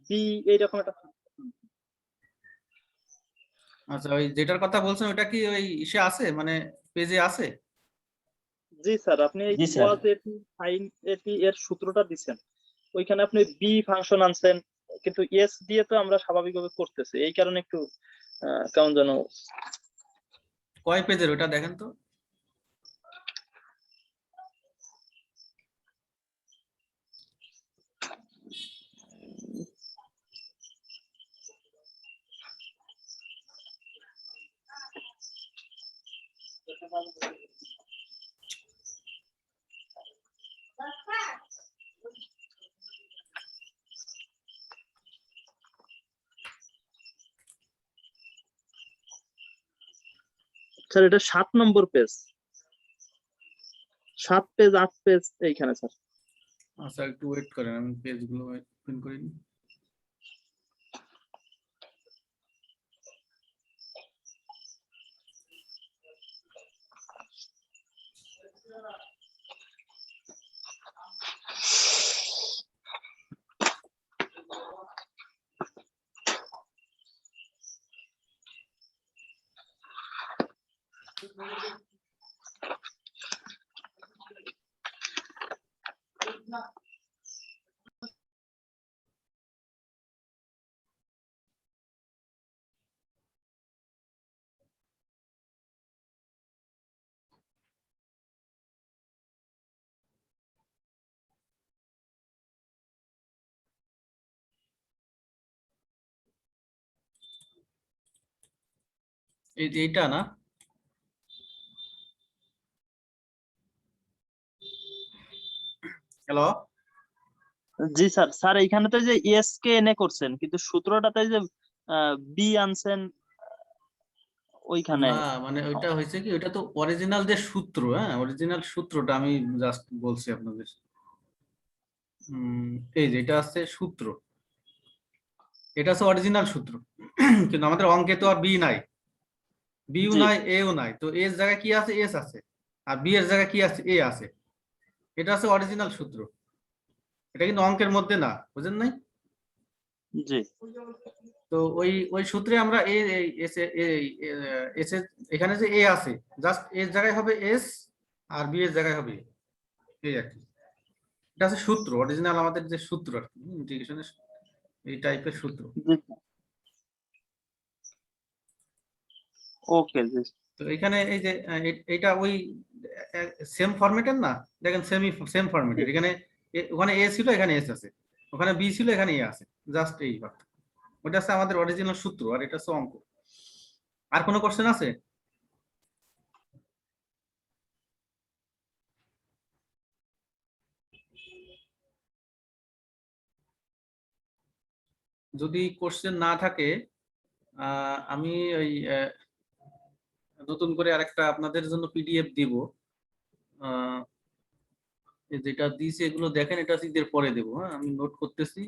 B এইরকম একটা। আচ্ছা, ওই যেটার কথা বলছেন ওটা কি ওই ইসে আছে, মানে পেজে আছে? জি স্যার, আপনি এই জি স্যার। কজ এটি সাইন এটি এর সূত্রটা দিচ্ছেন, ওইখানে আপনি বি ফাংশন আনছেন, কিন্তু এস দিয়ে তো আমরা স্বাভাবিকভাবে করতেছি, এই কারণে একটু কেমন যেন। কয় পেজের ওটা দেখেন তো। স্যার এটা 7 নম্বর পেজ, 7 পেজ 8 পেজ এইখানে স্যার। আচ্ছা, একটু ওয়েট করেন, আমি পেজগুলো ওপেন করে নিই। এইটা না? হ্যালো। জি স্যার, স্যার এইখানে তো যে এস কে এনে করছেন, কিন্তু সূত্রটাতে যে বি আনছেন ওইখানে। না, মানে ওইটা হয়েছে কি, ওইটা তো অরিজিনাল যে সূত্র, হ্যাঁ অরিজিনাল সূত্রটা আমি জাস্ট বলছি আপনাদের। এই যে এটা আছে সূত্র, এটা হচ্ছে অরিজিনাল সূত্র। কিন্তু আমাদের অঙ্কে তো আর বি নাই, বিও জি নাই, এও নাই, তো এর জায়গায় কি আছে, এস আছে, আর বি এর জায়গায় কি আছে, এ আছে। এটা হচ্ছে অরিজিনাল সূত্র, এটা কিন্তু অঙ্কের মধ্যে না, বুঝেন নাই? জি তো ওই ওই সূত্রে আমরা এ এস এস এখানে যে এ আছে, জাস্ট এর জায়গায় হবে এস, আর বি এর জায়গায় হবে এই আর কি। এটা হচ্ছে সূত্র, অরিজিনাল আমাদের যে সূত্র আর কি, ইন্টিগ্রেশনের এই টাইপের সূত্র। জি ওকে জি। তো এখানে এই যে এটা ওই সেম ফরম্যাটের না, দেখেন সেম ফরম্যাটের। এখানে ওখানে এ ছিল, এখানে এস আছে, ওখানে বি ছিল, এখানে এ আছে, জাস্ট এই পার্থক্য। ওটা হচ্ছে আমাদের অরিজিনাল সূত্র, আর এটা হচ্ছে অঙ্ক। আর কোনো কোশ্চেন আছে? যদি কোশ্চেন না থাকে, আমি ওই নতুন করে আরেকটা আপনাদের জন্য পিডিএফ দিব। যেটা দিয়েছি এগুলো দেখেন, এটা ঈদের পরে দেবো, হ্যাঁ আমি নোট করতেছি।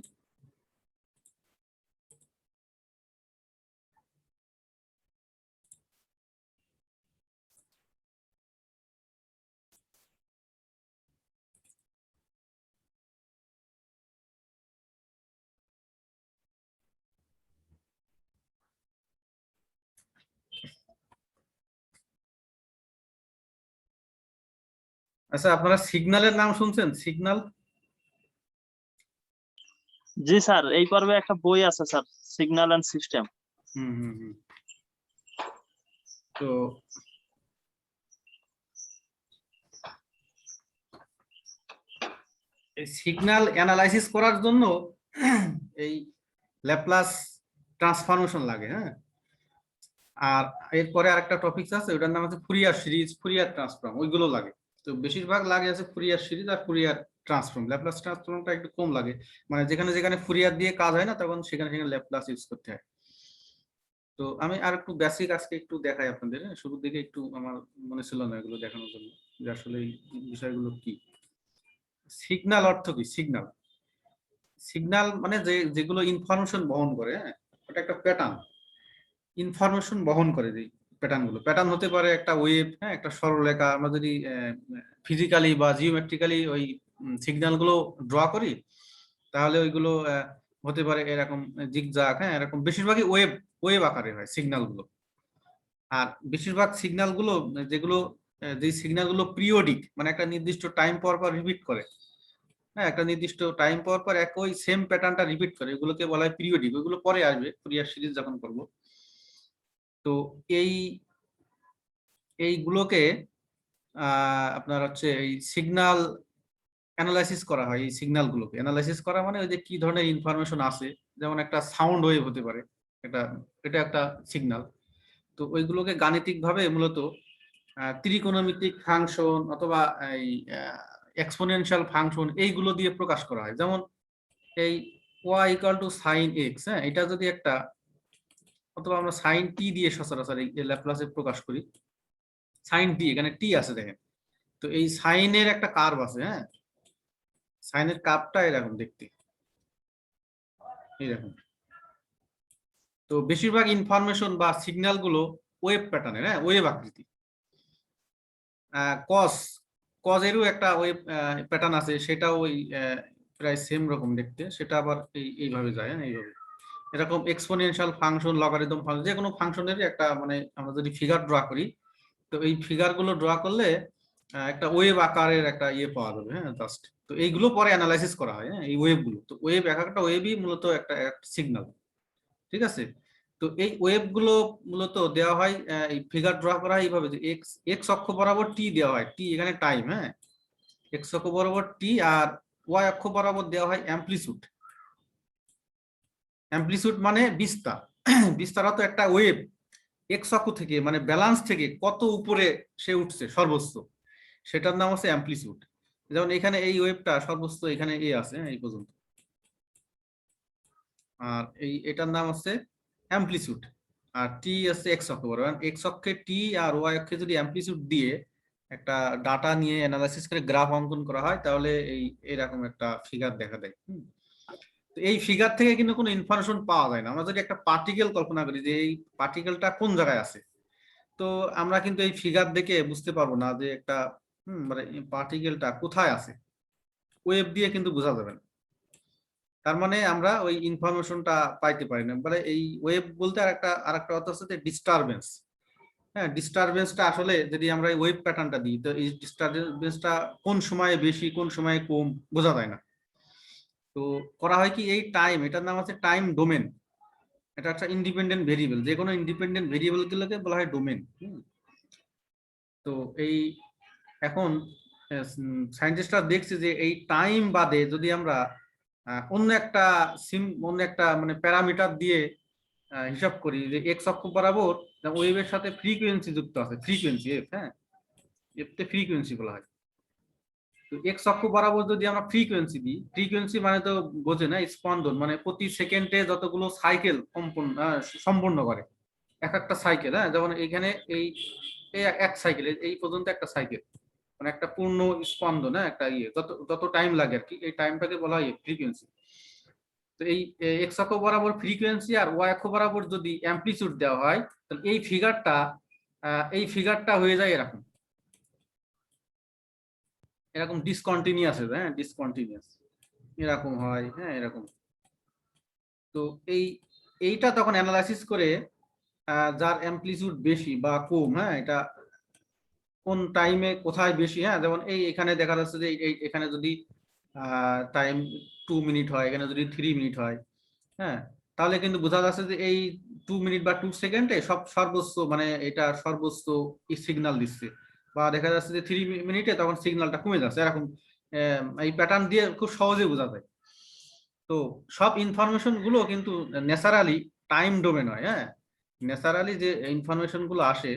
আচ্ছা, আপনারা সিগন্যালের নাম শুনছেন? সিগন্যাল। জি স্যার, এই পর্বে একটা বই আছে স্যার, সিগন্যাল এন্ড সিস্টেম। হুম হুম হুম। তো এই সিগন্যাল অ্যানালাইসিস করার জন্য এই ল্যাপ্লাস ট্রান্সফরমেশন লাগে, হ্যাঁ। আর এরপরে আরেকটা টপিক আছে, ওটার নাম হচ্ছে ফুরিয়ার সিরিজ, ফুরিয়ার ট্রান্সফর্ম, ওইগুলো লাগে। তো বেশিরভাগ লাগে আছে ফুরিয়ার সিরিজ আর ফুরিয়ার ট্রান্সফর্ম। ল্যাপ্লাস ট্রান্সফর্মটা একটু কম লাগে, মানে যেখানে যেখানে ফুরিয়ার দিয়ে কাজ হয় না, তখন সেখানে সেখানে ল্যাপ্লাস ইউজ করতে হয়। তো আমি আর একটু বেসিক আজকে একটু দেখাই আপনাদের, হ্যাঁ? শুরুর দিকে একটু আমার মনে ছিল না এগুলো দেখানোর জন্য, যে আসলে এই বিষয়গুলো কি। সিগন্যাল অর্থ কি? সিগন্যাল, সিগন্যাল মানে যেগুলো ইনফরমেশন বহন করে, হ্যাঁ, ওটা একটা প্যাটার্ন, ইনফরমেশন বহন করে। যে প্যাটার্ন হতে পারে একটা ওয়েভ, হ্যাঁ, একটা সরলরেখা। আমরা যদি ফিজিক্যালি বা জিওমেট্রিক্যালি ওই সিগন্যাল গুলো ড্র করি, তাহলে ওইগুলো হতে পারে এরকম জিগজাগ, হ্যাঁ, এরকম বেশিরভাগই ওয়েভ ওয়েভ আকারে হয় সিগন্যাল গুলো। আর বেশিরভাগ সিগন্যাল গুলো যেগুলো যে সিগন্যাল গুলো পিরিয়ডিক, মানে একটা নির্দিষ্ট টাইম পর পর রিপিট করে, হ্যাঁ, একটা নির্দিষ্ট টাইম পর পর একই সেম প্যাটার্নটা রিপিট করে, এগুলোকে বলা হয় পিরিয়ডিক। ওইগুলো পরে আসবে ফুরিয়ার সিরিজ যখন করব। তো এই এইগুলোকে আপনার হচ্ছে এই সিগন্যাল অ্যানালাইসিস করা হয়। এই সিগন্যাল গুলোকে অ্যানালাইসিস করা মানে ওই যে কি ধরনের ইনফরমেশন আছে, যেমন একটা সাউন্ড ওয়েভ হতে পারে, এটা এটা একটা সিগন্যাল। তো ওইগুলোকে গাণিতিক ভাবে মূলত ত্রিকোণমিতিক ফাংশন অথবা এই এক্সপোনেনশিয়াল ফাংশন এইগুলো দিয়ে প্রকাশ করা হয়। যেমন এই y equal to sine x, হ্যাঁ, এটা যদি একটা, অথবা আমরা সাইন টি দিয়ে সচরাচর এই ল্যাপ্লাসে প্রকাশ করি। সাইন টি, এখানে টি আছে দেখেন। তো এই সাইনের একটা কার্ভ আছে, হ্যাঁ, সাইনের কার্ভটা এরকম দেখতে, এইরকম। তো বেশিরভাগ ইনফরমেশন বা সিগন্যাল গুলো ওয়েভ প্যাটার্নের, হ্যাঁ, ওয়েভ আকৃতি। কস কজেরও একটা ওয়েভ প্যাটার্ন আছে, সেটাও ওই প্রায় সেম রকম দেখতে, সেটা আবার এইভাবে যায়, হ্যাঁ, এইভাবে। এরকম এক্সপোনেনশিয়াল ফাংশন, লগারিদম ফাংশন, যে কোনো ফাংশনেরই একটা, মানে আমরা যদি ফিগার ড্র করি, তো এই ফিগার গুলো ড্র করলে একটা ওয়েভ আকারের একটা ইয়ে পাওয়া যাবে, হ্যাঁ, জাস্ট। তো এইগুলো পরে অ্যানালাইসিস করা হয়, হ্যাঁ, এই ওয়েভ গুলো। তো ওয়েভ, এক একটা ওয়েভই মূলত একটা সিগন্যাল, ঠিক আছে। তো এই ওয়েভ গুলো মূলত দেওয়া হয়, এই ফিগার ড্র করা হয় এইভাবে, যে এক্স এক্স অক্ষ বরাবর টি দেওয়া হয়, টি এখানে টাইম, হ্যাঁ, এক্স অক্ষ বরাবর টি, আর ওয়াই অক্ষ বরাবর দেওয়া হয় অ্যামপ্লিটিউড। অ্যামপ্লিটিউড মানে বিস্তার। বিস্তার তো একটা ওয়েভ এক্স অক্ষ থেকে, মানে ব্যালেন্স থেকে কত উপরে সে উঠছে সর্বোচ্চ, সেটার নাম হচ্ছে অ্যামপ্লিটিউড। যেমন এখানে এই ওয়েভটা সর্বোচ্চ এখানে এ আছে, এই পর্যন্ত, আর এটার নাম হচ্ছে অ্যামপ্লিটিউড। আর টি আছে এক্স অক্ষ বরাবর, এক্স অক্ষে টি আর ওয়াই অক্ষে যদি অ্যামপ্লিটিউড দিয়ে একটা ডাটা নিয়ে অ্যানালাইসিস করে গ্রাফ অঙ্কন করা হয়, তাহলে এরকম একটা ফিগার দেখা দেয়। তো এই ফিগার থেকে কিন্তু কোনো ইনফরমেশন পাওয়া যায় না। আমরা যদি একটা পার্টিকেল কল্পনা করি যে এই পার্টিকেলটা কোন জায়গায় আছে, তো আমরা কিন্তু এই ফিগার দেখে বুঝতে পারবো না যে একটা মানে পার্টিকেলটা কোথায় আছে, ওয়েভ দিয়ে কিন্তু বোঝা যাবে না। তার মানে আমরা ওই ইনফরমেশনটা পাইতে পারি না। মানে এই ওয়েভ বলতে আরেকটা অর্থ হচ্ছে যে ডিস্টারবেন্স। হ্যাঁ, ডিস্টারবেন্সটা আসলে যদি আমরা এই ওয়েভ প্যাটার্নটা দিই, তো এই ডিস্টারবেন্সটা কোন সময়ে বেশি কোন সময়ে কম বোঝা যায় না। তো করা হয় কি, এই টাইম, এটার নাম আছে টাইম ডোমেন। এটা একটা ইন্ডিপেন্ডেন্ট ভেরিয়েবল, যে কোনো ইন্ডিপেন্ডেন্ট ভেরিয়েবল গুলোকে বলা হয় ডোমেন। তো এই এখন সায়েন্টিস্টরা দেখছে যে এই টাইম বাদে যদি আমরা অন্য একটা মানে প্যারামিটার দিয়ে হিসাব করি, যে এক্স অক্ষ বরাবর ওয়েভের সাথে ফ্রিকোয়েন্সি যুক্ত আছে, ফ্রিকোয়েন্সি এফ, হ্যাঁ, এফতে ফ্রিকোয়েন্সি বলা হয়। তো এক্স অক্ষ বরাবর যদি আমরা ফ্রিকোয়েন্সি দিই, ফ্রিকোয়েন্সি মানে তো বোঝে না, স্পন্দন, মানে প্রতি সেকেন্ডে যতগুলো সাইকেল সম্পূর্ণ করে এক একটা সাইকেল, হ্যাঁ, যেমন এখানে এই এক সাইকেল, এই পর্যন্ত একটা সাইকেল, মানে একটা পূর্ণ স্পন্দন, হ্যাঁ, একটা ইয়ে যত যত টাইম লাগে আর কি, এই টাইমটাকে বলা হয় ফ্রিকোয়েন্সি। তো এই এক্স অক্ষ বরাবর ফ্রিকোয়েন্সি আর ওয়াই অক্ষ বরাবর যদি অ্যামপ্লিটিউড দেওয়া হয়, তাহলে এই ফিগারটা হয়ে যায় এরকম, এরকম ডিসকন্টিনিউয়াস, হ্যাঁ, ডিসকন্টিনিউয়াস এরকম হয়, হ্যাঁ, এরকম। তো এইটা তখন অ্যানালাইসিস করে যার অ্যামপ্লিটিউড বেশি বা কম, হ্যাঁ, এটা কোন টাইমে কোথায় বেশি, হ্যাঁ, যেমন এখানে দেখা যাচ্ছে যে এখানে যদি টাইম 2 মিনিট হয়, এখানে যদি 3 মিনিট হয়, হ্যাঁ, তাহলে কিন্তু বোঝা যাচ্ছে যে এই 2 মিনিট বা 2 সেকেন্ডে সর্বোচ্চ, মানে এটা সর্বোচ্চ সিগন্যাল দিচ্ছে। বা দেখা যাচ্ছে যে 3 মিনিটে তখন সিগন্যালটা কমে যাচ্ছে, এরকম এই প্যাটার্ন দিয়ে খুব সহজে বোঝা যায়। তো সব ইনফরমেশন গুলো কিন্তু ন্যাচারালি টাইম ডোমেন হয়, হ্যাঁ, ন্যাচারালি যে ইনফরমেশন গুলো আসে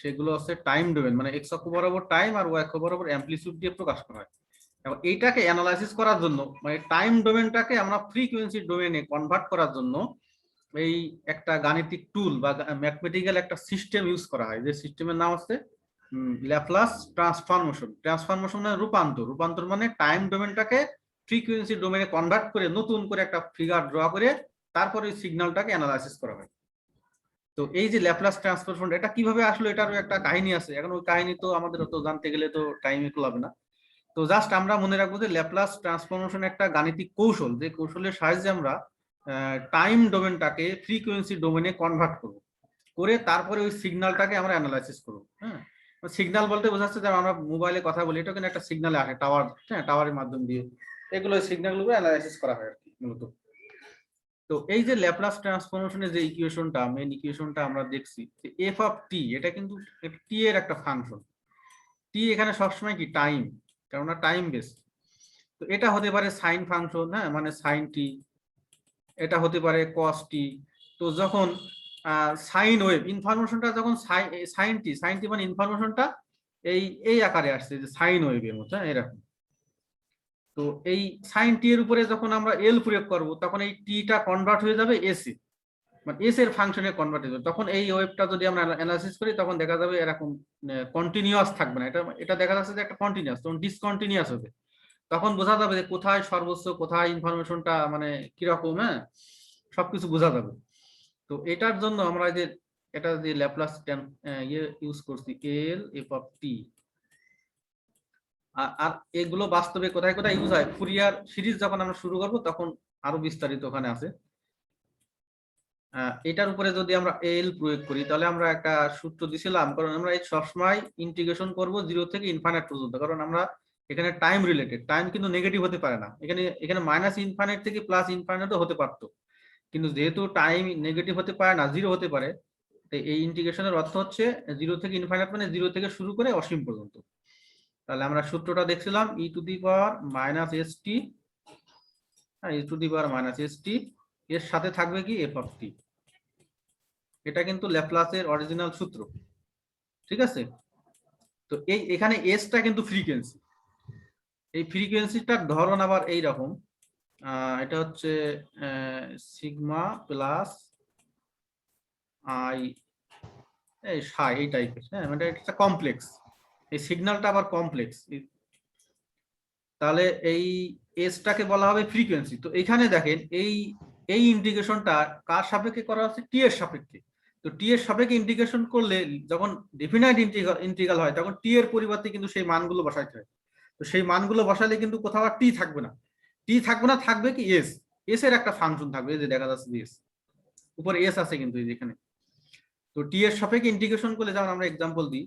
সেগুলো হচ্ছে টাইম ডোমেন, মানে এক্স অক্ষ বরাবর টাইম আর ওয়াই অক্ষ বরাবর অ্যামপ্লিটিউড দিয়ে প্রকাশ করা হয়। এবং এইটাকে অ্যানালাইসিস করার জন্য, মানে টাইম ডোমেনটাকে আমরা ফ্রিকোয়েন্সি ডোমেনে কনভার্ট করার জন্য এই একটা গাণিতিক টুল বা ম্যাথমেটিক্যাল একটা সিস্টেম ইউজ করা হয়, যে সিস্টেমের নাম হচ্ছে ল্যাপ্লাস ট্রান্সফরমেশন। ট্রান্সফরমেশন মানে রূপান্তর মানে টাইম ডোমেনটাকে ফ্রিকোয়েন্সি ডোমেনে কনভার্ট করে নতুন করে একটা ফিগার ড্র করে তারপরে ওই সিগন্যালটাকে অ্যানালাইসিস করা হয়। তো এই যে ল্যাপ্লাস ট্রান্সফরমেশন, এটা কিভাবে আসলে, এটারও একটা কাহিনী আছে। এখন ওই কাহিনী তো আমাদের অত জানতে গেলে তো টাইম কুলাবে না। তো তো জাস্ট আমরা মনে রাখবো যে ল্যাপ্লাস ট্রান্সফরমেশন একটা গাণিতিক কৌশল, যে কৌশলের সাহায্যে আমরা টাইম ডোমেনটাকে ফ্রিকোয়েন্সি ডোমেনে কনভার্ট করব, করে তারপরে ওই সিগন্যালটাকে আমরা অ্যানালাইসিস করব। হ্যাঁ, সিগন্যাল বলতে বোঝাচ্ছে যে আমরা মোবাইলে কথা বলি, এটা কিন্তু একটা সিগন্যালে আসে টাওয়ার, হ্যাঁ, টাওয়ারের মাধ্যম দিয়ে এগুলো সিগন্যালগুলো অ্যানালাইসিস করা হয় আর কি মূলত। তো এই যে ল্যাপ্লাস ট্রান্সফরমেশনের যে ইকুয়েশনটা, মেইন ইকুয়েশনটা আমরা দেখছি যে এফ অফ টি, এটা কিন্তু টি এর একটা ফাংশন। টি এখানে সবসময় কি টাইম, কেননা টাইম বেস। তো এটা হতে পারে সাইন ফাংশন, হ্যাঁ, মানে সাইন টি, এটা হতে পারে কস টি। তো যখন সাইন ওয়েভ ইনফরমেশনটা যখন সাইন টি মানে ইনফরমেশনটা এই আকারে আসছে যে সাইন ওয়েভের মতো, হ্যাঁ, এরকম। তো এই সাইন টি এর উপরে যখন আমরা এল প্রয়োগ করব, তখন এই টিটা কনভার্ট হয়ে যাবে এসি, মানে এস এর ফাংশনে কনভার্ট হয়ে যাবে। তখন এই ওয়েভটা যদি আমরা অ্যানালাইসিস করি, তখন দেখা যাবে এরকম কন্টিনিউয়াস থাকবে না, এটা দেখা যাচ্ছে যে একটা কন্টিনিউয়াস, তখন ডিসকন্টিনিউয়াস হবে। তখন বোঝা যাবে যে কোথায় সর্বোচ্চ, কোথায় ইনফরমেশনটা মানে কিরকম, হ্যাঁ, সবকিছু বোঝা যাবে। তো এটার জন্য আমরা যে এটা যে ল্যাপ্লাস ইউজ করছি এল এফ অফ টি, আর এগুলো বাস্তবে কোথায় কোথায় ইউজ হয়, ফুরিয়ার সিরিজ যখন আমরা শুরু করব তখন আরো বিস্তারিত ওখানে আছে। এটার উপরে যদি আমরা এল প্রয়োগ করি, তাহলে আমরা একটা সূত্র দিছিলাম, কারণ আমরা এই সবসময় ইন্টিগ্রেশন করব 0 থেকে ইনফাইনাইট পর্যন্ত, কারণ আমরা এখানে টাইম রিলেটেড, টাইম কিন্তু নেগেটিভ হতে পারে না, এখানে মাইনাস ইনফাইনাইট থেকে প্লাস ইনফাইনাইটও হতে পারতো, কিন্তু যেহেতু টাইম নেগেটিভ হতে পারে না, 0 হতে পারে, তো এই ইন্টিগ্রেশনের অর্থ হচ্ছে 0 থেকে ইনফাইনাইট মানে 0 থেকে শুরু করে অসীম পর্যন্ত। তাহলে আমরা সূত্রটা দেখছিলাম e to the power minus s t, e to the power minus s t, এর সাথে থাকবে কি এফ অফ টি। এটা কিন্তু ল্যাপ্লাসের অরিজিনাল সূত্র, ঠিক আছে। তো এখানে এসটা কিন্তু ফ্রিকোয়েন্সি, এই ফ্রিকোয়েন্সিটার ধরন আবার এই রকম, এটা হচ্ছে সিগমা প্লাস আই এই সাই, এই টাইপের, হ্যাঁ, মানে এটা কমপ্লেক্স, এই সিগন্যালটা আবার কমপ্লেক্স। তাহলে এই এসটাকে বলা হবে ফ্রিকোয়েন্সি। তো এখানে দেখেন এই ইন্টিগ্রেশনটা কার সাপেক্ষে করা হচ্ছে, টি এর সাপেক্ষে। তো টি এর সাপেক্ষে ইন্টিগ্রেশন করলে যখন ডেফিনাইট ইন্টিগ্রাল হয়, তখন টি এর পরিবর্তে কিন্তু সেই মানগুলো বসাইতে হয়। তো সেই মানগুলো বসালে কিন্তু কোথাও আর টি থাকবে না, থাকবে কি এস, এস এর একটা ফাংশন থাকবে, এই যে দেখা যাচ্ছে এস, উপরে এস আছে কিন্তু এই যেখানে। তো টি এর সাপেক্ষে ইন্টিগ্রেশন করলে, যেমন আমরা এক্সাম্পল দিই,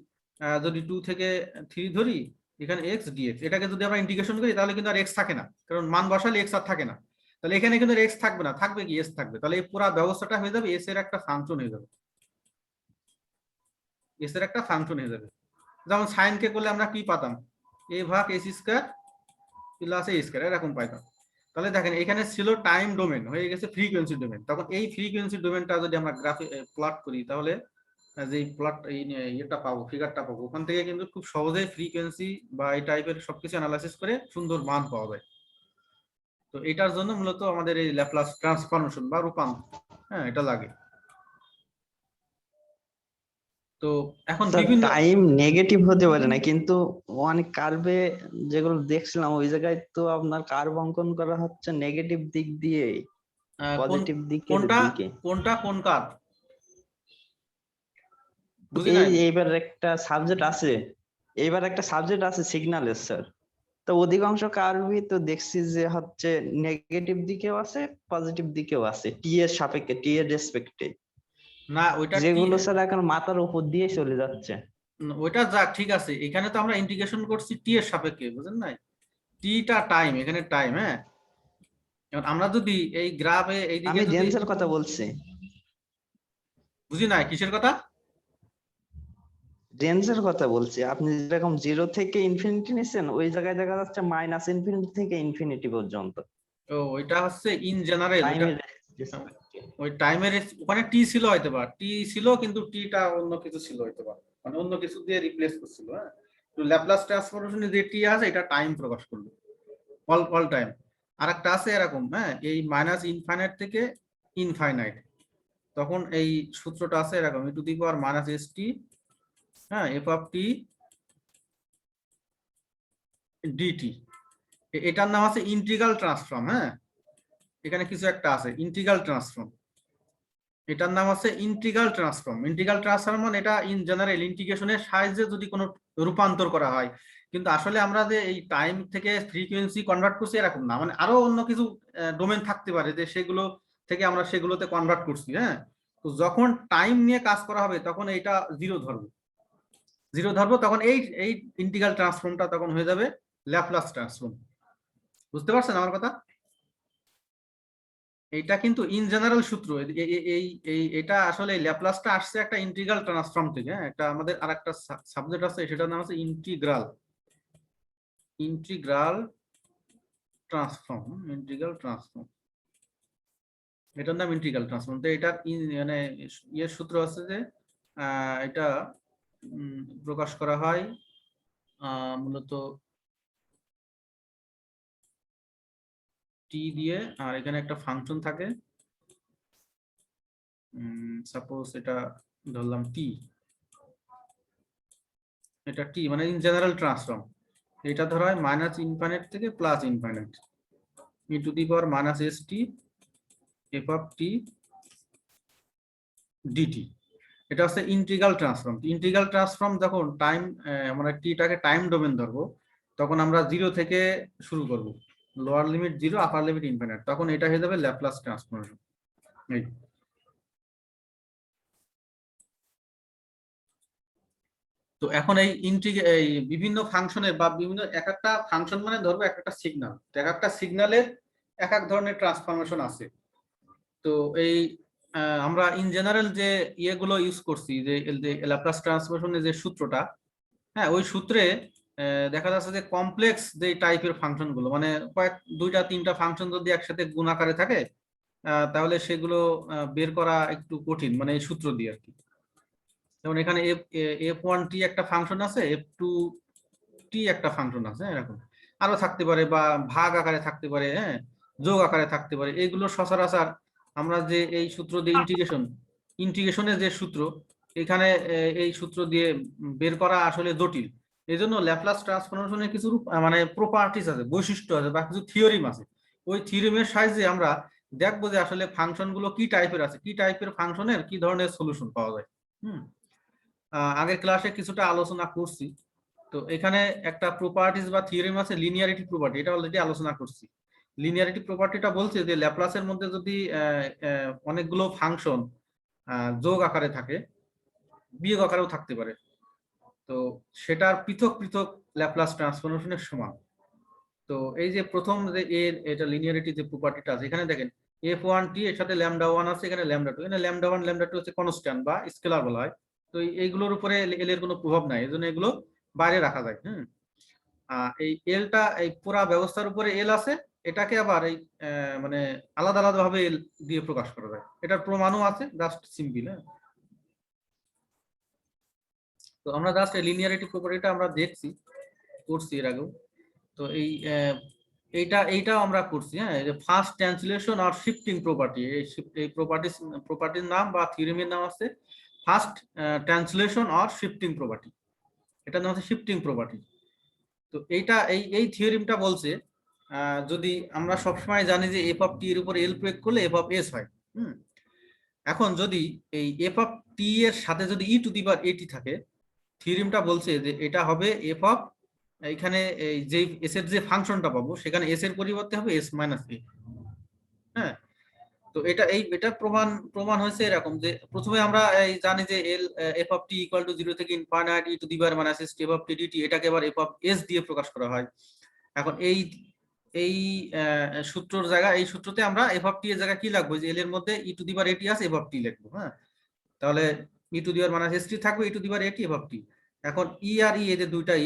যদি 2 থেকে 3 ধরি, এখানে এক্স ডিএক্স, এটাকে যদি আমরা ইন্টিগ্রেশন করি, তাহলে কিন্তু আর এক্স থাকে না, কারণ মান বসালে এক্স আর থাকে না। তাহলে এখানে কিন্তু এক্স থাকবে না, থাকবে কি এস থাকবে। তাহলে এই পুরো ব্যবস্থাটা হয়ে যাবে এস এর একটা ফাংশন হয়ে যাবে, এস এর একটা ফাংশন হয়ে যাবে। যেমন সাইন কে করলে আমরা কি পাতাম, এ ভাগ এস স্কয়ার প্লাস এ স্কয়ার, এরকম পাইতাম। তাহলে দেখেন এখানে ছিল টাইম ডোমেন, হয়ে গেছে ফ্রিকোয়েন্সি ডোমেন। তখন এই ফ্রিকোয়েন্সি ডোমেনটা যদি আমরা গ্রাফে প্লট করি, তাহলে যে প্লট এটা পাবো, ফিগারটা পাবো, ওখান থেকে কিন্তু খুব সহজেই ফ্রিকোয়েন্সি বা এই টাইপের সবকিছু অ্যানালাইসিস করে সুন্দর মান পাওয়া যায়। তো এটার জন্য মূলত আমাদের এই ল্যাপ্লাস ট্রান্সফরমেশন বা রূপান্তর, হ্যাঁ, এটা লাগে। তো এখন বিভিন্ন টাইম নেগেটিভ হতে পারে না, কিন্তু অনেক কার্ভে যেগুলো দেখছিলাম ওই জায়গায় তো আপনার কার্ভ অঙ্কন করা হচ্ছে নেগেটিভ দিক দিয়ে, পজিটিভ দিকের দিকে। কোন কার্ভ বুঝি নাই। এইবার একটা সাবজেক্ট আছে সিগন্যালের, স্যার। তো অধিকাংশ কার্ভই তো দেখছি যে হচ্ছে নেগেটিভ দিকেও আছে পজিটিভ দিকেও আছে, টি এর সাপেক্ষে, টি এর রেসপেক্টে, না ওইটা যেগুলো স্যার এখন মাথার উপর দিয়ে চলে যাচ্ছে। ওইটা যাক, ঠিক আছে, এখানে তো আমরা ইন্টিগ্রেশন করছি টি এর সাপেক্ষে, বুঝেন নাই, টিটা টাইম, এখানে টাইম, হ্যাঁ। আমরা যদি এই গ্রাফে এইদিকে আমি যদি জেন্সের কথা বলছি। বুঝি নাই কিসের কথা, রেঞ্জের কথা বলছি। আপনি যেরকম 0 থেকে ইনফিনিটি নিছেন, ওই জায়গায় দেখা যাচ্ছে মাইনাস ইনফিনিটি থেকে ইনফিনিটি পর্যন্ত। ও ওইটা হচ্ছে ইন জেনারেল, টাইমের ওই টাইমের ওখানে টি ছিল হয়তো বা, টি ছিল কিন্তু টিটা অন্য কিছু ছিল হয়তো বা, মানে অন্য কিছু দিয়ে রিপ্লেস করছিল, হ্যাঁ। তো ল্যাপ্লাস ট্রান্সফরমেশনে যে টি আছে, এটা টাইম প্রকাশ করলো, অল টাইম। আর একটা আছে এরকম, হ্যাঁ, এই মাইনাস ইনফাইনাইট থেকে ইনফাইনাইট, তখন এই সূত্রটা আছে এরকম, e to the power minus s t, হ্যাঁ, এফ অফ টি ডিটি, এটার নাম আছে ইন্টিগ্রাল ট্রান্সফর্ম, হ্যাঁ। এখানে কিছু একটা আছে ইন্টিগ্রাল ট্রান্সফর্ম, এটার নাম আছে ইন্টিগ্রাল ট্রান্সফর্ম। ইন্টিগ্রাল ট্রান্সফর্ম মানে এটা ইন জেনারেল ইন্টিগ্রেশনের সাহায্যে যদি কোনো রূপান্তর করা হয়, কিন্তু আসলে আমরা যে এই টাইম থেকে ফ্রিকোয়েন্সি কনভার্ট করছি এরকম না, মানে আরো অন্য কিছু ডোমেন থাকতে পারে যে সেগুলো থেকে আমরা সেগুলোতে কনভার্ট করছি। হ্যাঁ, তো যখন টাইম নিয়ে কাজ করা হবে তখন এইটা জিরো ধরবো, তখন এই এই ইন্টিগ্রাল ট্রান্সফর্মটা তখন হয়ে যাবে ল্যাপ্লাস ট্রান্সফর্ম। বুঝতে পারছেন আমার কথা? এইটা কিন্তু ইন জেনারেল সূত্র। এটা আসলে ল্যাপ্লাসটা আসছে একটা ইন্টিগ্রাল ট্রান্সফর্ম থেকে। হ্যাঁ, একটা আমাদের আরেকটা সাবজেক্ট আছে, সেটার নাম আছে ইন্টিগ্রাল ট্রান্সফর্ম। এটার নাম ইন্টিগ্রাল ট্রান্সফর্ম। তো এটার মানে ইয়ের সূত্র আছে যে এটা প্রকাশ করা হয় মূলত টি দিয়ে, আর এখানে একটা ফাংশন থাকে, সাপোজ এটা ধরলাম টি, এটা টি মানে ইন জেনারেল ট্রান্সফর্ম। এটা ধরা হয় মাইনাস ইনফাইনাইট থেকে plus infinite e to the power minus s t f of t dt. এটা হচ্ছে ইন্টিগ্রাল ট্রান্সফর্ম। ইন্টিগ্রাল ট্রান্সফর্ম যখন টাইম, আমরা টিটাকে টাইম ডোমেন ধরবো, তখন আমরা জিরো থেকে শুরু করব, লোয়ার লিমিট জিরো আপার লিমিট ইনফাইনাইট, তখন এটা হয়ে যাবে ল্যাপ্লাস ট্রান্সফর্মেশন। এই তো এখন এই বিভিন্ন ফাংশনের বা বিভিন্ন এক একটা ফাংশন মানে ধরবো এক একটা সিগন্যাল, এক একটা সিগন্যালের এক এক ধরনের ট্রান্সফরমেশন আছে। তো এই আমরা ইন জেনারেল যে ইয়েগুলো ইউজ করছি, যে ল্যাপ্লাস ট্রান্সফরমেশনের যে সূত্রটা, হ্যাঁ ওই সূত্রে দেখা যাচ্ছে যে কমপ্লেক্স যে টাইপের ফাংশন গুলো, মানে দুইটা তিনটা ফাংশন যদি একসাথে গুণ আকারে থাকে তাহলে সেগুলো বের করা একটু কঠিন, মানে এই সূত্র দিয়ে আর কি। যেমন এখানে f1t একটা ফাংশন আছে, f2t একটা ফাংশন আছে, এরকম আরো থাকতে পারে, বা ভাগ আকারে থাকতে পারে, হ্যাঁ যোগ আকারে থাকতে পারে। এগুলো সচরাচর আমরা যে এই সূত্র দিয়ে ইন্টিগ্রেশনের যে সূত্র, এখানে এই সূত্র দিয়ে বের করা আসলে জটিল। এই জন্য ল্যাপ্লাস ট্রান্সফরমেশনের কিছু মানে প্রপার্টিজ আছে, বৈশিষ্ট্য আছে, বা কিছু থিওরিম আছে। ওই থিওরিমের সাহায্যে আমরা দেখবো যে আসলে ফাংশন গুলো কি টাইপের আছে, কি টাইপের ফাংশনের কি ধরনের সলিউশন পাওয়া যায়। আগের ক্লাসে কিছুটা আলোচনা করছি। তো এখানে একটা প্রপার্টিজ বা থিওরেম আছে লিনিয়ারিটি প্রপার্টি, এটা অলরেডি আলোচনা করছি। লিনিয়ারিটি প্রপার্টিটা বলছে যে ল্যাপ্লাসের মধ্যে যদি অনেকগুলো ফাংশন যোগ আকারে থাকে, বিয়োগ আকারেও থাকতে পারে, তো সেটার পৃথক পৃথক ল্যাপ্লাস ট্রান্সফরমেশনের সমান। তো এই যে প্রথম যে এটা লিনিয়ারিটি যে প্রপার্টিটা আছে, এখানে দেখেন f1t এর সাথে λ1 আছে, এখানে λ2, এখানে λ1 λ2 হচ্ছে কনস্ট্যান্ট বা স্কেলার বলা হয়। তো এইগুলোর উপরে এল এর কোনো প্রভাব নাই, এজন্য এগুলো বাইরে রাখা যায়। এই এলটা এই পুরা ব্যবস্থার উপরে এল আছে, এটাকে আবার এই মানে আলাদা আলাদা ভাবে এল দিয়ে প্রকাশ করা যায়। এটার প্রমাণও আছে, জাস্ট সিম্পল। তো আমরা জাস্ট এই লিনিয়ারিটি প্রপার্টিটা আমরা করছি এর আগেও। তো এইটাও আমরা করছি। হ্যাঁ, এই যে ফার্স্ট ট্রান্সলেশন আর শিফটিং প্রপার্টি, এই প্রপার্টির নাম বা থিওরেমের নাম আছে ফার্স্ট ট্রান্সলেশন আর শিফটিং প্রপার্টি। এটার নাম হচ্ছে শিফটিং প্রপার্টি। তো এই থিওরেমটা বলছে যদি আমরা সবসময় জানি যে এফ অফ টি এর উপর এল প্রয়োগ করলে এফ অফ এস হয়। এখন যদি এই এফ অফ টি এর সাথে যদি ই টু দি পাওয়ার এটি থাকে, থিওরেমটা বলছে যে এটা হবে এফ অফ, এখানে এই যে এস এর যে ফাংশনটা পাবো সেখানে এস এর পরিবর্তে হবে এস মাইনাস এ। হ্যাঁ, তো এটা প্রমাণ হয়েছে এরকম যে প্রথমে আমরা এই জানি যে L f of t equal to 0 থেকে infinite e to the power minus s t f of t dt, এটাকে আবার এফ অফ এস দিয়ে প্রকাশ করা হয়। এখন এই সূত্রর জায়গা, এই সূত্রতে আমরা এফ অফ টি এর জায়গা কি লিখবো, যে এল এর মধ্যে ই টু দি পাওয়ার এটি আছে, এফ অফ টি লিখবো। হ্যাঁ, তাহলে e to the power minus s t থাকবে, e to the power a t f of টি। এখন ই আর ই এদের দুইটাই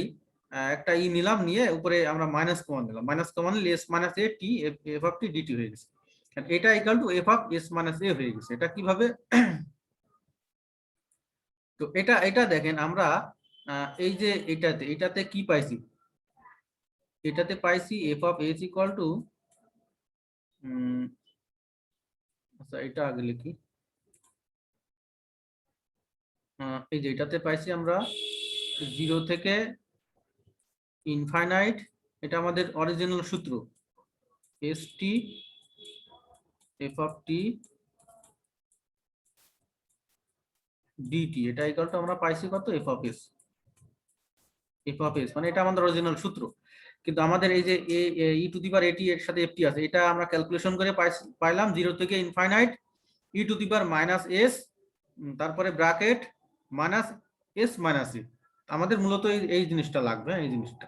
একটা ই নিলাম, নিয়ে উপরে আমরা মাইনাস কমান দিলাম, মাইনাস কমান নিলে s minus a t f of t dt হয়ে গেছে। এটা equal to f of s minus a হয়ে গেছে। এটা কিভাবে? তো এটা দেখেন আমরা এই যে এটাতে কি পাইছি, এটাতে পাইছি F of s equal two, আচ্ছা এটা আগে লিখি, এই যে এটাতে পাইছি আমরা 0 থেকে ইনফাইনাইট, এটা আমাদের অরিজিনাল সূত্র s t f of t dt, এটা ইকুয়াল টু আমরা পাইছি কত, f of s. F of s, মানে এটা আমাদের অরিজিনাল সূত্র। কিন্তু আমাদের এই যে ই টু দি পাওয়ার এটি এর সাথে এফটি আছে, এটা আমরা ক্যালকুলেশন করে পাইলাম 0 থেকে infinite e to the power minus S, তারপরে bracket minus S minus E. আমাদের মূলত এই জিনিসটা লাগবে, এই জিনিসটা,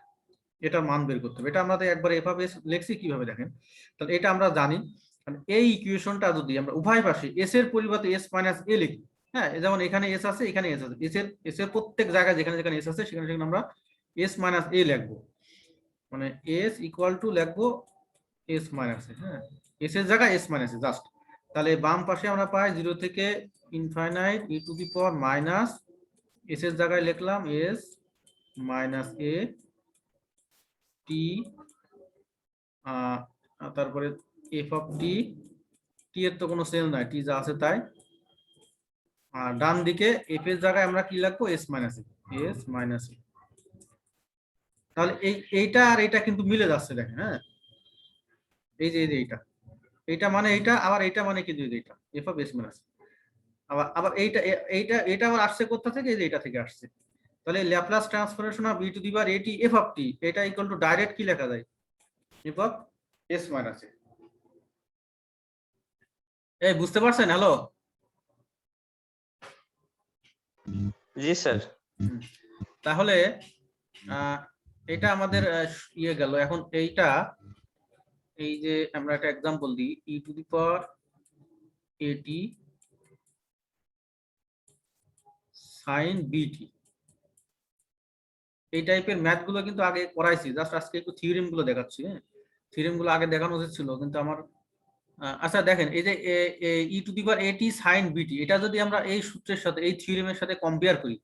এটার মান বের করতে হবে। এটা আমরা একবার এফ অফ এস লিখছি, কিভাবে দেখেন, তাহলে এটা আমরা জানি। এই ইকুয়েশনটা যদি আমরা উভয় পাশে এস এর পরিবর্তে এস মাইনাস এ লিখি, হ্যাঁ, যেমন এখানে এস আছে, এখানে এস আছে, এস এর প্রত্যেক জায়গায় যেখানে যেখানে এস আছে সেখানে সেখানে আমরা এস মাইনাস এ লিখবো, মানে এস ইকুয়াল টু লিখবো এস মাইনাস এ, হ্যাঁ, এস এর জায়গায় এস মাইনাস এ জাস্ট। তাহলে বাম পাশে আমরা পাই 0 থেকে infinite e to the power minus S এর জায়গায় লিখলাম এস মাইনাস এ টি, তারপরে এফ অফ টি, টি এর তো কোনো সেল নাই, টি যা আছে তাই। আর ডান দিকে এফ এর জায়গায় আমরা কি লিখবো, এস মাইনাস এ, এস মাইনাস এ। তাহলে এইটা আর এটা কিন্তু মিলে যাচ্ছে, দেখেন, হ্যাঁ, এই যে এইটা মানে এইটা, আবার এইটা মানে কিন্তু এইটা এফ অফ এস মাইনাস, আবার এইটা আবার আসছে কোথা থেকে, এই যে এটা থেকে আসছে। তাহলে Laplace transformation of e to the power a t f of টি, এটা ইকুয়াল টু ডাইরেক্ট কি লেখা যায়, এফ অফ এস মাইনাস এ। এই বুঝতে পারছেন? হ্যালো, জি স্যার। তাহলে এটা আমাদের ইয়ে গেল। এখন এইটা, এই যে আমরা একটা এক্সাম্পল দিই, ই টু দি পাওয়ার এটি সাইন বিটি, এই টাইপের ম্যাথ গুলো কিন্তু আগে করাইছি, জাস্ট আজকে একটু থিওরেম গুলো দেখাচ্ছি। হ্যাঁ, থিওরেম গুলো আগে দেখানো উচিত ছিল, কিন্তু আমার আচ্ছা দেখেন, এই যে ই টু দি পাওয়ার এটি সাইন বিটি, এটা যদি আমরা এই সূত্রের সাথে, এই থিওরেমের সাথে কম্পেয়ার করি,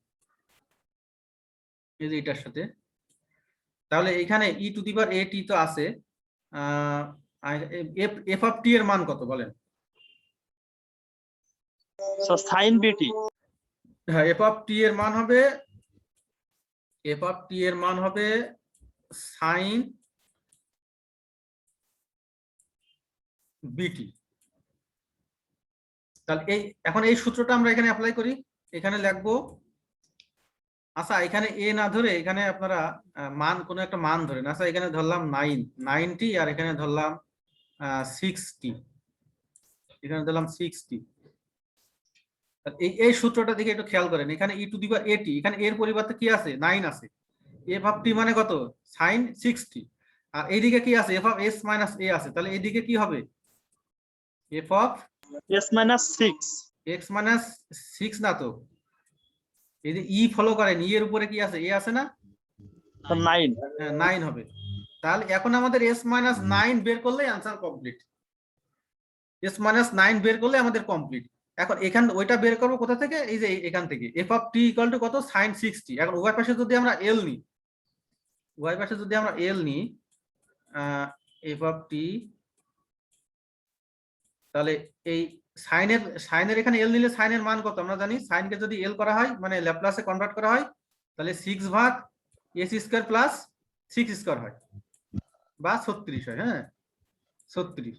এই যে এটার সাথে, তাহলে এখানে ই টু দি পাওয়ার এটি তো আছে, এফ অফ টি এর মান কত বলেন? সাইন বিটি, হ্যাঁ, এফ অফ টি এর মান হবে, এফ অফ টি এর মান হবে সাইন বিটি। তাহলে এখন এই সূত্রটা আমরা এখানে অ্যাপ্লাই করি, এখানে লিখবো, আচ্ছা এখানে এ না ধরে এখানে আপনারা মান, কোনো একটা মান ধরেন। আচ্ছা এখানে ধরলাম 90, আর এখানে ধরলাম 60, এখানে ধরলাম 60। এই সূত্রটা দিকে একটু খেয়াল করেন, এখানে ই টু দি পাওয়ার এটি, এখানে এর পরিবর্তে কি আছে, 9 আছে, এফ অফ টি মানে কত, সাইন 60, আর এইদিকে কি আছে, এফ অফ এস মাইনাস এ আছে, তাহলে এইদিকে কি হবে, F of s minus 6, x minus 6 না তো, এই যে ই ফলো করেন, ই এর উপরে কি আছে, এ আছে না, 9। 9 হবে। তাহলে এখন আমাদের এস মাইনাস 9 বের করলে आंसर কমপ্লিট, এস মাইনাস 9 বের করলে আমাদের কমপ্লিট। এখন এখান ওইটা বের করব কোথা থেকে, এই যে এখান থেকে, F of t equal two কত, সাইন 60। এখন উভয় পাশে যদি আমরা এল নিই, উভয় পাশে যদি আমরা এল নিই, এফ অফ টি, তাহলে এই সাইনের এখানে এল নিলে সাইনের মান কত আমরা জানি, সাইনকে যদি এল করা হয় মানে ল্যাপ্লাসে কনভার্ট করা হয়, তাহলে 6 ভাগ এস স্কয়ার প্লাস 6 স্কয়ার হয়, বা 36 হয়। হ্যাঁ, 36।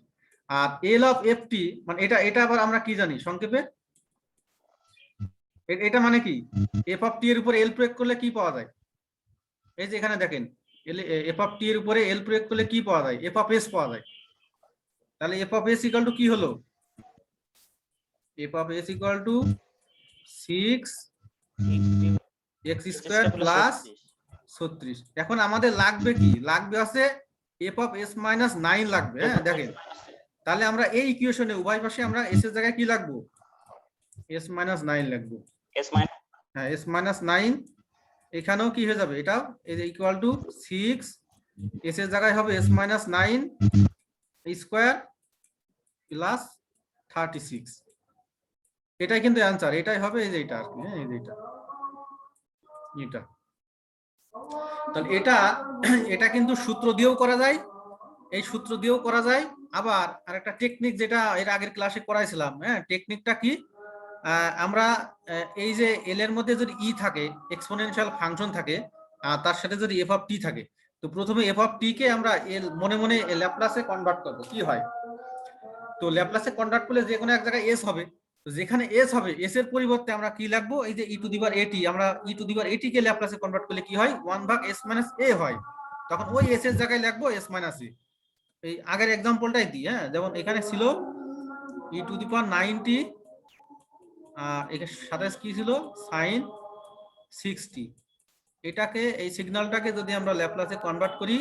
আর এল অফ এফ টি মানে এটা আবার আমরা কি জানি সংক্ষেপে, এটা মানে কি, এফ অফ টি এর উপরে এল প্রয়োগ করলে কি পাওয়া যায়, এই যে এখানে দেখেন, এফ অফ টি এর উপরে এল প্রয়োগ করলে কি পাওয়া যায়, এফ অফ এস পাওয়া যায়। তাহলে F of s equal to কি হলো, F of s equal two 6 x square plus 36। এখন আমাদের লাগবে কি, লাগবে আছে এফ অফ এস মাইনাস 9 লাগবে। হ্যাঁ দেখেন, তাহলে আমরা এই ইকুয়েশনে উভয় পাশে আমরা এস এর জায়গায় কি লাগবো, এস মাইনাস 9 লাগবে। হ্যাঁ, এস মাইনাস 9, এখানেও কি হয়ে যাবে, এটাও এই যে ইকুয়াল টু 6, এস এর জায়গায় হবে এস মাইনাস 9 স্কয়ার প্লাস 36। এটাই কিন্তু অ্যান্সার, এটাই হবে, এই যে এটা আর কি। হ্যাঁ, এই যে এটা, তাহলে এটা কিন্তু সূত্র দিয়েও করা যায়, এই সূত্র দিয়েও করা যায়। আবার আরেকটা টেকনিক যেটা এর আগের ক্লাসে করাইছিলাম, হ্যাঁ, টেকনিকটা কি, আমরা এই যে এল এর মধ্যে যদি ই থাকে, এক্সপোনেনশিয়াল ফাংশন থাকে, তার সাথে যদি এফ অফ টি থাকে, তো প্রথমে এফ অফ টি কে আমরা এল মনে মনে ল্যাপ্লাসে কনভার্ট করব, কি হয়, তো ল্যাপ্লাসে কনভার্ট করলে যে কোনো এক জায়গায় এস হবে, যেখানে এস হবে, এস এর পরিবর্তে আমরা কি লিখবো, এই যে ই টু দি পাওয়ার এটি, আমরা ই টু দি পাওয়ার এটি কে ল্যাপ্লাসে কনভার্ট করলে কি হয়, 1/s - a হয়, তখন ওই এস এর জায়গায় লিখবো s - a। এই আগের एग्जांपलটাই দিই, হ্যাঁ, যেমন এখানে ছিল ই টু দি পাওয়ার 90, এর সাথে কি ছিল sin 60। এটাকে, এই সিগন্যালটাকে যদি আমরা ল্যাপ্লাসে কনভার্ট করি,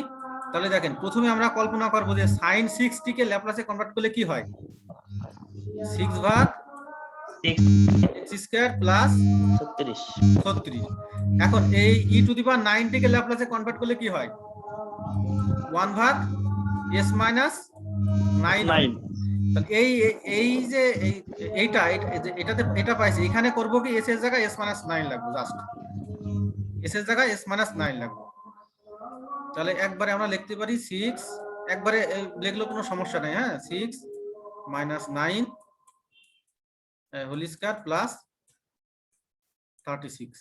তাহলে দেখেন প্রথমে আমরা কল্পনা করব যে sin 60 কে ল্যাপ্লাসে কনভার্ট করলে কি হয়, 6/x² প্লাস 36। এখন এই ই to the power 90 K ল্যাপ্লাসে convert করলে কি হয়, 1/s - 9 হয়। তাহলে এই যে এইটা এটাতে এটা পাইছি, এখানে করব কি s এর জায়গায় s - 9 লাগবে, জাস্ট s এর জায়গায় s - 9 লাগবে। তাহলে একবারে আমরা লিখতে পারি 6, একবারে লিখলেও কোনো সমস্যা নাই, হ্যাঁ, 6 - 9 whole square plus 36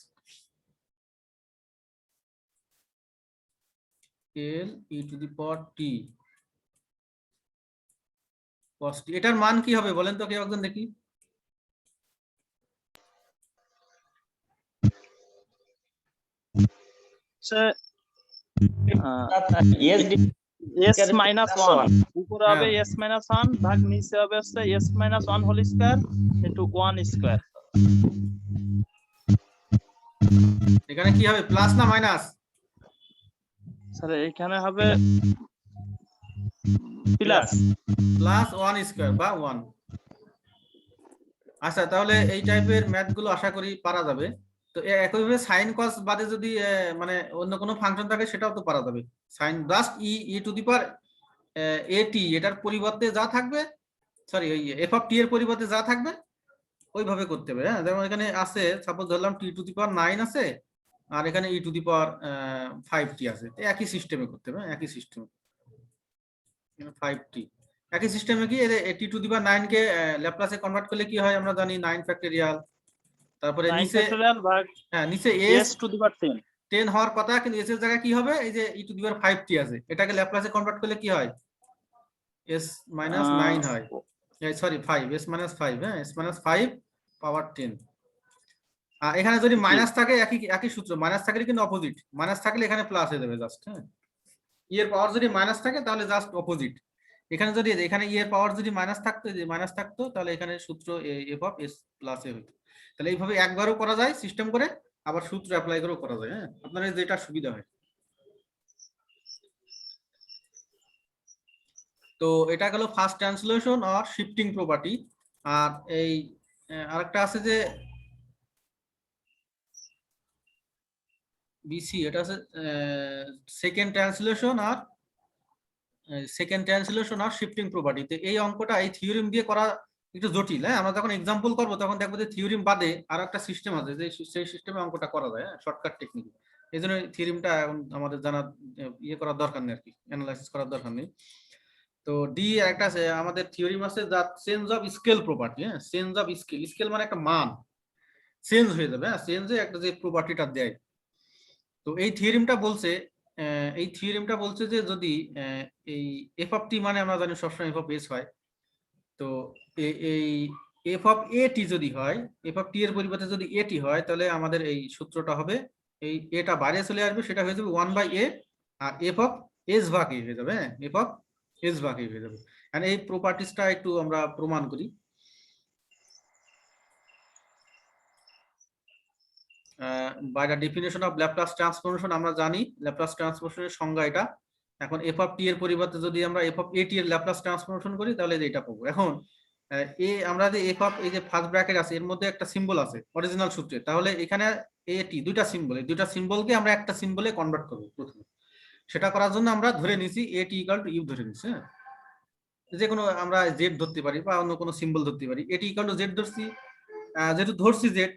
l e to the power t cos t। এটার মান কি হবে বলেন তো কেউ একজন দেখি। s minus 1 উপরে হবে s minus 1 ভাগ নিচে হবে হচ্ছে s minus 1 whole square into 1 square. এখানে কি হবে, প্লাস না মাইনাস? স্যার এখানে হবে প্লাস 1 স্কয়ার বা 1। আচ্ছা, তাহলে এই টাইপের ম্যাথ গুলো আশা করি পারা যাবে। তো একইভাবে সাইন কস বাদে যদি মানে অন্য কোনো ফাংশন থাকে সেটাও তো পারা যাবে। Sine just e to the power a t, এটার পরিবর্তে যা থাকবে, সরি ওই এফ অফ টি এর পরিবর্তে যা থাকবে ওইভাবে করতে হবে, হ্যাঁ। যেমন এখানে আছে, সাপোজ ধরলাম টি টু দি পাওয়ার 9 আছে, আর এখানে ই টু দি পাওয়ার 5t আছে, একই সিস্টেমে করতে হবে, একই সিস্টেম 5t। একই সিস্টেমে কি টি two the power 9 K ল্যাপ্লাসে convert করলে কি হয় আমরা জানি, 9 ফ্যাক্টরিয়াল। তারপরে 9 নিচে, ফ্যাক্টরিয়াল ভাগ হ্যাঁ, নিচে s টু দি পাওয়ার 10 হওয়ার কথা, কিন্তু s এর জায়গায় কি হবে, এই যে ই টু দি পাওয়ার 5t আছে, এটাকে ল্যাপ্লাসে কনভার্ট করলে কি হয়, s - 9 হয়, সরি 5, s - 5, হ্যাঁ, s - 5 পাওয়ার 10। আর এখানে যদি মাইনাস থাকে, একই সূত্র, মাইনাস থাকলে কিন্তু অপোজিট, মাইনাস থাকলে এখানে প্লাস হয়ে যাবে জাস্ট, হ্যাঁ। ই এর পাওয়ার যদি মাইনাস থাকে তাহলে জাস্ট অপোজিট, এখানে যদি এখানে ই এর পাওয়ার যদি মাইনাস থাকতো তাহলে এখানে সূত্র এফ অফ এস প্লাস এ হতো। তাহলে এইভাবে একবারও করা যায় সিস্টেম করে, আবার সূত্র অ্যাপ্লাই করেও করা যায়, হ্যাঁ, আপনাদের যেটা সুবিধা হয়। তো এটা গেল ফার্স্ট ট্রান্সলেশন আর শিফটিং প্রপার্টি। আর এই আরেকটা আছে যে বিসি, এটা আছে সেকেন্ড ট্রান্সলেশন আর শিফটিং প্রপার্টি। তো এই অঙ্কটা এই থিওরিম দিয়ে করা একটু জটিল, হ্যাঁ। আমরা যখন এক্সাম্পল করবো তখন দেখবো যে থিওরিম বাদে আর একটা সিস্টেম আছে, যে সেই সিস্টেমে অঙ্কটা করা যায়, হ্যাঁ, শর্টকাট টেকনিক। এই জন্য থিওরিমটা এখন আমাদের জানা ইয়ে করার দরকার নেই আর কি, অ্যানালাইসিস করার দরকার নেই। তো ডি একটা আছে আমাদের থিওরিম আছে, যা চেঞ্জ অফ স্কেল প্রপার্টি, হ্যাঁ, চেঞ্জ অফ স্কেল, স্কেল মানে একটা মান চেঞ্জ হয়ে যাবে, হ্যাঁ, চেঞ্জে একটা যে প্রপার্টিটা দেয়। তো এই থিওরিমটা বলছে যে যদি এই এফ অফ টি, মানে আমরা জানি সবসময় এফ অফ এস হয়, তো এই এফ অফ এ টি যদি হয়, এফ অফ টি এর পরিবর্তে যদি এ টি হয়, তাহলে আমাদের এই সূত্রটা হবে, এই এটা বাইরে চলে আসবে, সেটা হয়ে যাবে 1/a, R F of S ভাগ এ হয়ে যাবে, হ্যাঁ, এফ অফ এস ভাগ এ হয়ে যাবে। আর এই প্রপার্টিসটা একটু আমরা প্রমাণ করি। By the definition of Laplace transformation, আমরা জানি ল্যাপ্লাস ট্রান্সফরমেশনের সংজ্ঞা এটা। এখন এফ অফ টি এর পরিবর্তে যদি আমরা এফ অফ এ টি এর ল্যাপ্লাস ট্রান্সফরমেশন করি, তাহলে এটা পাবো। এখন আমরা যে এফ অফ, এই যে ফার্স্ট ব্র্যাকেট আছে, এর মধ্যে একটা সিম্বল আছে অরিজিনাল সূত্রে, তাহলে এখানে এ টি দুইটা সিম্বল, এই দুইটা সিম্বলকে আমরা একটা সিম্বলে কনভার্ট করবো প্রথমে। সেটা করার জন্য আমরা ধরে নিছি এ টি ইকুয়াল টু ইউ ধরে নিছি, হ্যাঁ। যে কোনো আমরা জেড ধরতে পারি বা অন্য কোনো সিম্বল ধরতে পারি, এ টি ইকুয়াল টু জেড ধরছি, যেহেতু ধরছি জেড,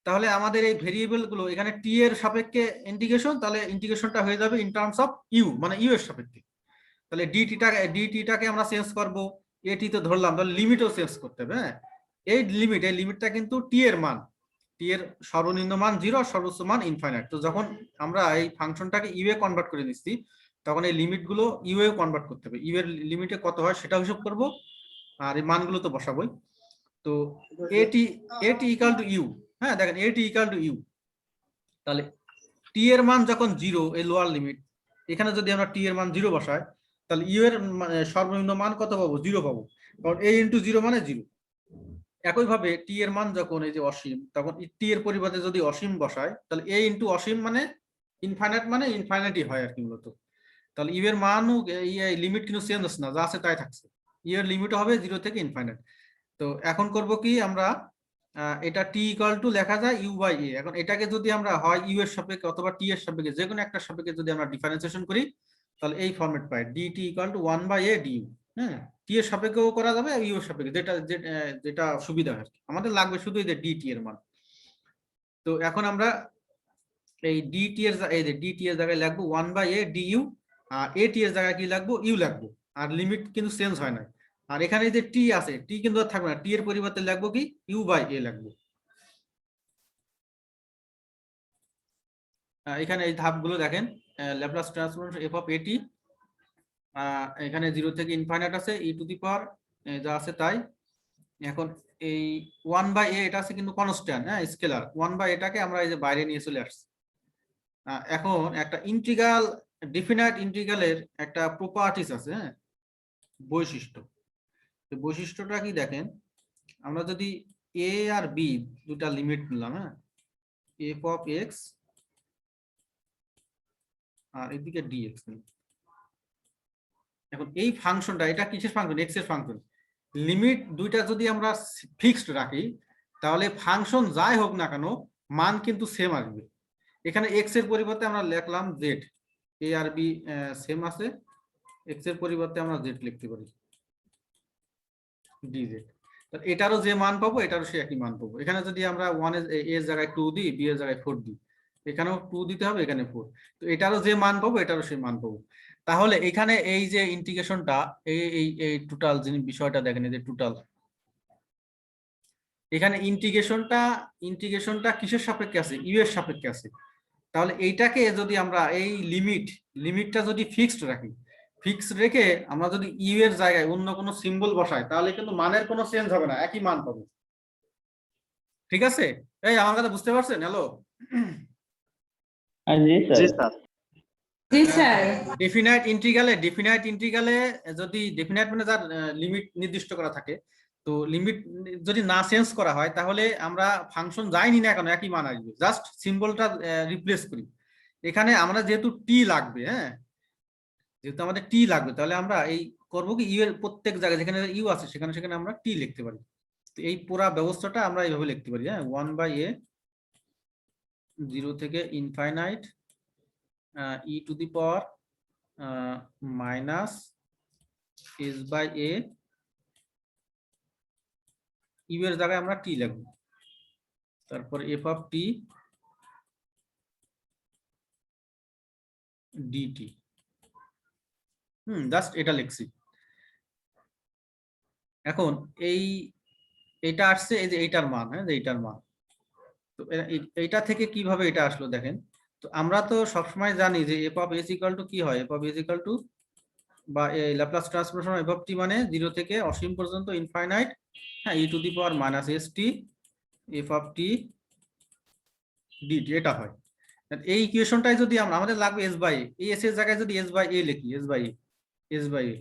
তাহলে আমাদের এই ভেরিয়েবল গুলো এখানে টি এর সাপেক্ষে ইন্টিগ্রেশন, তাহলে ইন্টিগ্রেশনটা হয়ে যাবে ইন টার্মস অফ ইউ, মানে ইউ এর সাপেক্ষে। তাহলে ডিটিটাকে আমরা চেঞ্জ করব, এটি তো ধরলাম, তাহলে লিমিটও চেঞ্জ করতে হবে, হ্যাঁ। এই লিমিটটা কিন্তু টি এর মান, টি এর সর্বনিম্ন মান 0, সর্বোচ্চ মান ইনফাইনাইট। তো যখন আমরা এই ফাংশনটাকে ইউ এ কনভার্ট করে নিচ্ছি, তখন এই লিমিটগুলো ইউ এ কনভার্ট করতে হবে, ইউ এর লিমিটে কত হয় সেটা হিসাব করব, আর এই মানগুলো তো বসাবোই। তো এটি ইকুয়াল টু ইউ, হ্যাঁ দেখেন এটি ইকুয়াল টু ইউ, তাহলে টি এর মান যখন 0, এই লোয়ার লিমিট, এখানে যদি আমরা টি এর মান 0 বসাই, তাহলে ইউ এর সর্বনিম্ন মান কত পাবো? 0 পাবো, কারণ a ইন্টু 0 মানে 0। একইভাবে টি এর মান যখন এই যে অসীম, তখন টি এর পরিবর্তে যদি অসীম বসায়, তাহলে a ইন্টু অসীম মানে ইনফাইনাইট, মানে ইনফাইনাইটই হয় আর কি মূলত। তাহলে ইউ এর মানও এই লিমিট কিন্তু চেঞ্জ হচ্ছে না, যা আছে তাই থাকছে, ইউ এর লিমিট হবে 0 থেকে ইনফাইনাইট। তো এখন করব কি আমরা, এটা টি ইকুয়াল টু লেখা যায় ইউ বাই এ। এখন এটাকে যদি আমরা হয় ইউ এর সাপেক্ষে অথবা টি এর সাপেক্ষে, যে কোনো একটা সাপেক্ষে যদি আমরা ডিফারেন্সিয়েশন করি, তাহলে এই ফরম্যাট পাই dt equal to 1 by a du. হ্যাঁ, টি এর সাপেক্ষেও করা যাবে, ইউ এর সাপেক্ষে, যেটা সুবিধা হয়। আমাদের লাগবে শুধু এই যে ডিটি এর মান। তো এখন আমরা এই ডিটি এর জায়গায় লিখবো 1 বাই এ ডিইউ, আর এ টি এর জায়গায় কি লিখবো? ইউ লিখবো। আর লিমিট কিন্তু চেঞ্জ হয় না। আর এখানে যে টি আছে, টি কিন্তু আর থাকবে না, টি এর পরিবর্তে লিখবো কি? ইউ বাই এ লিখবো। এখানে এই ধাপগুলো দেখেন, ল্যাপ্লাস ট্রান্সফরমেশন এফ অফ এটি, এখানে 0 থেকে ইনফাইনাইট আছে, ই টু দি পাওয়ার যা আছে তাই। এখন এই 1 বাই এ এটা আছে কিন্তু কনস্ট্যান্ট, হ্যাঁ স্কেলার। 1 বাই এটাকে আমরা এই যে বাইরে নিয়ে চলে আসছি। এখন একটা ইন্টিগ্রাল, ডিফিনাইট ইন্টিগ্রালের একটা প্রপার্টিস আছে, হ্যাঁ বৈশিষ্ট্য। বৈশিষ্ট্যটা কি দেখেন, আমরা যদি এ আর বি দুটা লিমিট নিলাম, হ্যাঁ এফ অফ এক্স আর এদিকে ডিএক্স। এখন এই ফাংশনটা, এটা কিসের ফাংশন? এক্স এর ফাংশন। লিমিট দুইটা যদি আমরা ফিক্সড রাখি, তাহলে ফাংশন যাই হোক না কেন মান কিন্তু সেম আসবে। এখানে এক্স এর পরিবর্তে আমরা লিখলাম জেড, এ আর বি সেম আছে, এক্স এর পরিবর্তে আমরা জেড লিখতে পারি, ডিজেড। এটারও যে মান পাবো এটারও সে একই মান পাবো। এখানে যদি আমরা 1 এর জায়গায় 2 দিই, বি এর জায়গায় 4 দিই, এখানেও 2 দিতে হবে, এখানে 4। তো এটারও যে মান পাবো এটারও সে মান পাবো। তাহলে এখানে এই যে ইন্টিগ্রেশনটা, এই টোটাল যিনি বিষয়টা দেখেন, এই যে টোটাল, এখানে ইন্টিগ্রেশনটা কিসের সাপেক্ষে আছে? ইউ এর সাপেক্ষে আছে। তাহলে এইটাকে যদি আমরা এই লিমিটটা যদি ফিক্সড রাখি, ফিক্সড রেখে আমরা যদি ইউ এর জায়গায় অন্য কোনো সিম্বল বসাই, তাহলে কিন্তু মানের কোনো চেঞ্জ হবে না, একই মান পাবো। ঠিক আছে? এই আমার কথা বুঝতে পারছেন? হ্যালো, জি স্যার। জি স্যার। ডেফিনাইট ইন্টিগ্রালে যদি ডেফিনাইট মানে যার লিমিট নির্দিষ্ট করা থাকে, তো লিমিট যদি না চেঞ্জ করা হয়, তাহলে আমরা ফাংশন যাই নি না কেন একই মান আসবে, জাস্ট সিম্বলটা রিপ্লেস করি। এখানে আমরা যেহেতু টি লাগবে, হ্যাঁ যেহেতু আমাদের টি লাগবে, তাহলে আমরা এই করবো কি, ইউ এর প্রত্যেক জায়গায় যেখানে ইউ আছে সেখানে আমরা টি লিখতে পারি। তো এই পুরা ব্যবস্থাটা আমরা এইভাবে লিখতে পারি, হ্যাঁ 1 বাই এ 0 থেকে infinite e to the power minus s by a, u এর জায়গায় আমরা টি লিখব, তারপর f of t dt. Just এটা লিখছি। এখন এটা আসছে এই যে এইটার মান, হ্যাঁ যে এইটার মান। তো এইটা থেকে কিভাবে এটা আসলো দেখেন। তো আমরা তো সবসময় জানি যে f of s equal to কি হয়, f of s equal to, বা এই Laplace transformation f of t মানে 0 থেকে অসীম পর্যন্ত ইনফাইনাইট, হ্যাঁ e to the power minus s t f of t dt, এটা হয়। এই ইকুয়েশনটাই যদি আমাদের লাগবে এস বাই এ, এই এস এর জায়গায় যদি এস বাই এ লিখি, এস বাই এ,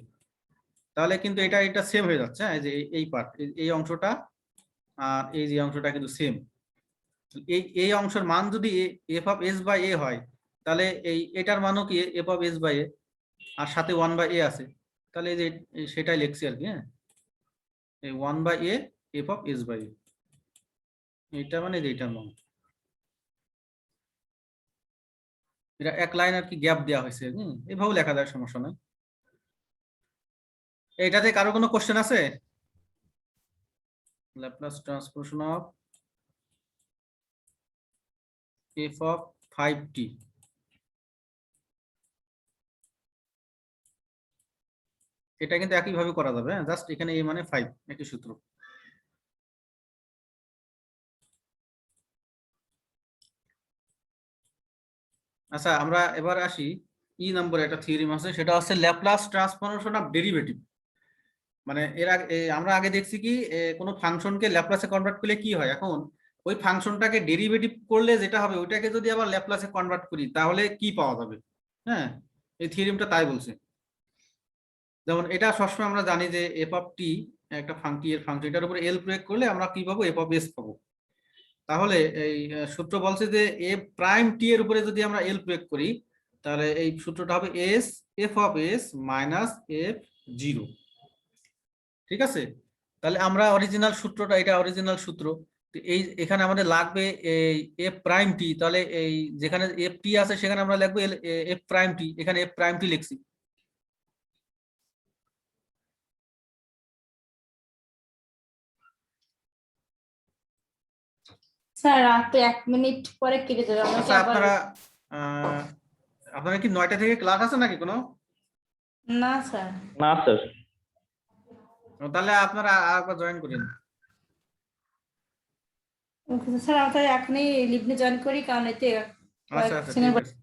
তাহলে কিন্তু এটা সেম হয়ে যাচ্ছে, হ্যাঁ যে এই পার্ট, এই অংশটা আর এই যে অংশটা কিন্তু সেম। এই অংশের মান যদি এফ অফ এস বাই এ হয়, তাহলে এটার মানও কি এফ অফ এস বাই এ, আর সাথে 1 বাই এ আছে, তাহলে এই যে সেটাই লিখছি আর কি, হ্যাঁ এই 1 by a f of s by a, এটা মানে এইটার মান। এটা এক লাইন আর কি গ্যাপ দেওয়া হয়েছে, এভাবে লেখা যায়, সমস্যা নাই। এটাতে কারো কোনো কোশ্চেন আছে? Laplace transformation of F of 5t, এটা কিন্তু একইভাবে করা যাবে, হ্যাঁ জাস্ট এখানে a মানে 5, একই সূত্র। আচ্ছা আমরা এবার আসি ই নম্বরে একটা থিওরিম আছে, সেটা হচ্ছে ল্যাপ্লাস ট্রান্সফরমেশন অফ ডেরিভেটিভ। মানে আমরা আগে দেখছি কি কোনো ফাংশনকে ল্যাপ্লাসে কনভার্ট করলে কি হয়, এখন ওই ফাংশনটাকে ডেরিভেটিভ করলে যেটা হবে ওইটাকে যদি আবার ল্যাপ্লাসে কনভার্ট করি তাহলে কি পাওয়া যাবে। হ্যাঁ, এই থিওরেমটা তাই বলছে। যেমন এটা সবসময় আমরা জানি যে এফ অফ টি একটা এর ফাংশন, এটার উপরে এল প্রয়োগ করলে আমরা কি পাবো, এফ অফ এস পাবো। তাহলে এই সূত্র বলছে যে এফ প্রাইম টি এর উপরে যদি আমরা এল প্রয়োগ করি তাহলে এই সূত্রটা হবে S f of s minus F zero. ঠিক আছে, তাহলে আমরা অরিজিনাল সূত্রটা, এটা অরিজিনাল সূত্র, এই এখানে আমাদের লাগবে এই এফ প্রাইম টি, তাহলে এই যেখানে এফ টি আছে সেখানে আমরা লিখবো এফ প্রাইম টি, এখানে এফ প্রাইম টি লিখছি। স্যার আর তো 1 মিনিট পরে কেটে যাবে, আমাকে আচ্ছা, আবার। আপনারা কি 9টা থেকে ক্লাস আছে নাকি কোনো? না স্যার। না স্যার। তাহলে আপনারা আরেকবার জয়েন করেন। স্যার আমরা এখনই লিভে জয়েন করি, কারণ এতে আচ্ছা আচ্ছা, ঠিক আছে।